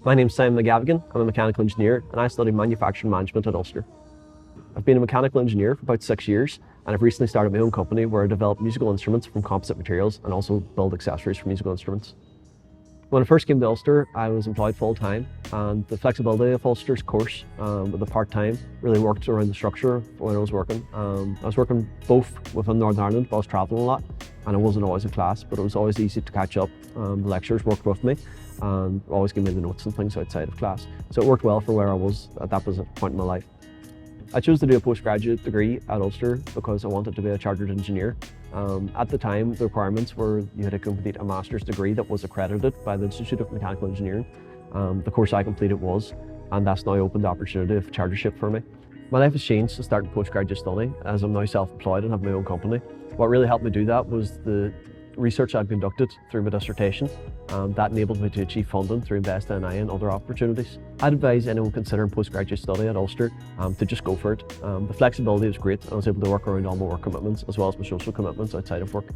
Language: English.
My name's McGavigan. I'm a mechanical engineer and I study manufacturing management at Ulster. I've been a mechanical engineer for about 6 years and I've recently started my own company where I develop musical instruments from composite materials and also build accessories for musical instruments. When I first came to Ulster, I was employed full-time, and the flexibility of Ulster's course with the part-time really worked around the structure when I was working. I was working both within Northern Ireland, but I was travelling a lot and I wasn't always in class, but it was always easy to catch up. The lecturers worked with me and always gave me the notes and things outside of class. So it worked well for where I was at that point in my life. I chose to do a postgraduate degree at Ulster because I wanted to be a chartered engineer. At the time, the requirements were you had to complete a master's degree that was accredited by the Institute of Mechanical Engineering. The course I completed was, and that's now opened the opportunity of chartership for me. My life has changed since starting postgraduate study, as I'm now self-employed and have my own company. What really helped me do that was the research I've conducted through my dissertation. That enabled me to achieve funding through InvestNI and other opportunities. I'd advise anyone considering postgraduate study at Ulster to just go for it. The flexibility was great. I was able to work around all my work commitments as well as my social commitments outside of work.